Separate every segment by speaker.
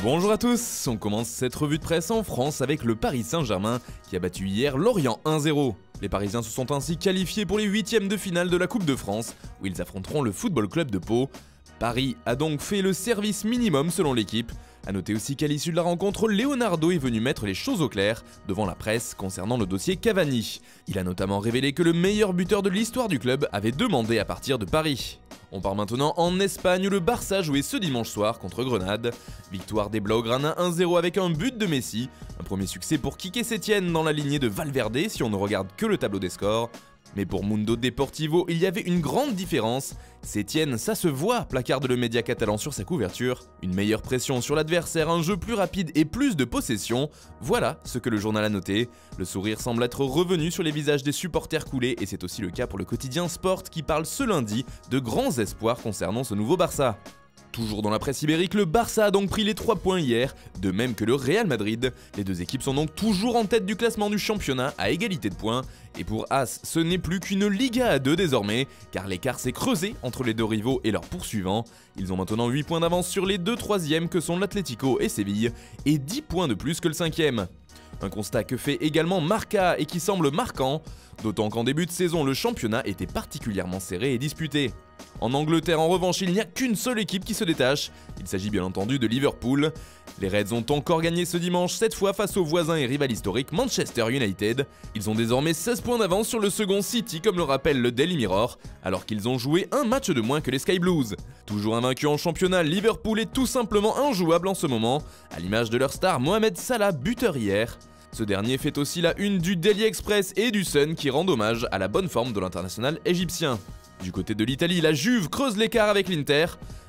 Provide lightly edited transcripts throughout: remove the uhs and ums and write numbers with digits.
Speaker 1: Bonjour à tous, on commence cette revue de presse en France avec le Paris Saint-Germain qui a battu hier Lorient 1-0. Les Parisiens se sont ainsi qualifiés pour les huitièmes de finale de la Coupe de France où ils affronteront le Football Club de Pau. Paris a donc fait le service minimum selon l'équipe. A noter aussi qu'à l'issue de la rencontre, Leonardo est venu mettre les choses au clair devant la presse concernant le dossier Cavani. Il a notamment révélé que le meilleur buteur de l'histoire du club avait demandé à partir de Paris. On part maintenant en Espagne où le Barça jouait ce dimanche soir contre Grenade. Victoire des Blaugrana 1-0 avec un but de Messi. Un premier succès pour Quique Setién dans la lignée de Valverde si on ne regarde que le tableau des scores. Mais pour Mundo Deportivo, il y avait une grande différence. Setién, ça se voit, placarde le média catalan sur sa couverture. Une meilleure pression sur l'adversaire, un jeu plus rapide et plus de possession. Voilà ce que le journal a noté. Le sourire semble être revenu sur les visages des supporters coulés et c'est aussi le cas pour le quotidien Sport qui parle ce lundi de grands espoirs concernant ce nouveau Barça. Toujours dans la presse ibérique, le Barça a donc pris les 3 points hier, de même que le Real Madrid. Les deux équipes sont donc toujours en tête du classement du championnat à égalité de points. Et pour As, ce n'est plus qu'une Liga à 2 désormais, car l'écart s'est creusé entre les deux rivaux et leurs poursuivants. Ils ont maintenant 8 points d'avance sur les deux troisièmes que sont l'Atlético et Séville, et 10 points de plus que le 5e. Un constat que fait également Marca et qui semble marquant, d'autant qu'en début de saison, le championnat était particulièrement serré et disputé. En Angleterre, en revanche, il n'y a qu'une seule équipe qui se détache. Il s'agit bien entendu de Liverpool. Les Reds ont encore gagné ce dimanche, cette fois face au voisin et rival historique Manchester United. Ils ont désormais 16 points d'avance sur le second City, comme le rappelle le Daily Mirror, alors qu'ils ont joué un match de moins que les Sky Blues. Toujours invaincu en championnat, Liverpool est tout simplement injouable en ce moment, à l'image de leur star Mohamed Salah, buteur hier. Ce dernier fait aussi la une du Daily Express et du Sun qui rendent hommage à la bonne forme de l'international égyptien. Du côté de l'Italie, la Juve creuse l'écart avec l'Inter.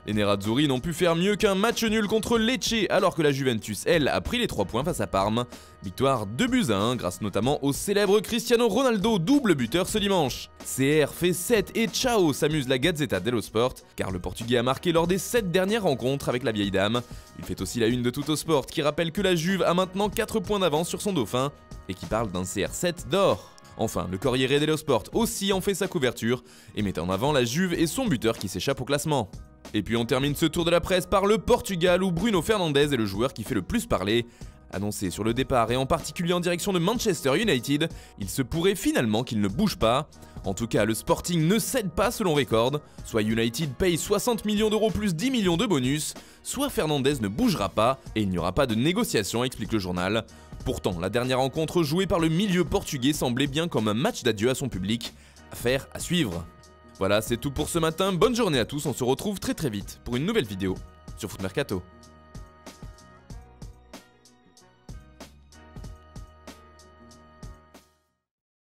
Speaker 1: Les Nerazzurri n'ont pu faire mieux qu'un match nul contre Lecce alors que la Juventus, elle, a pris les 3 points face à Parme. Victoire 2-1 grâce notamment au célèbre Cristiano Ronaldo, double buteur ce dimanche. CR fait 7 et ciao s'amuse la Gazzetta dello Sport car le Portugais a marqué lors des 7 dernières rencontres avec la vieille dame. Il fait aussi la une de Tuttosport qui rappelle que la Juve a maintenant 4 points d'avance sur son dauphin et qui parle d'un CR7 d'or. Enfin, le Corriere dello Sport aussi en fait sa couverture et met en avant la Juve et son buteur qui s'échappe au classement. Et puis on termine ce tour de la presse par le Portugal où Bruno Fernandes est le joueur qui fait le plus parler. Annoncé sur le départ et en particulier en direction de Manchester United, il se pourrait finalement qu'il ne bouge pas. En tout cas, le Sporting ne cède pas selon Record, soit United paye 60 millions d'euros plus 10 millions de bonus, soit Fernandes ne bougera pas et il n'y aura pas de négociation, explique le journal. Pourtant, la dernière rencontre jouée par le milieu portugais semblait bien comme un match d'adieu à son public. Affaire à suivre. Voilà, c'est tout pour ce matin, bonne journée à tous, on se retrouve très vite pour une nouvelle vidéo sur Foot Mercato.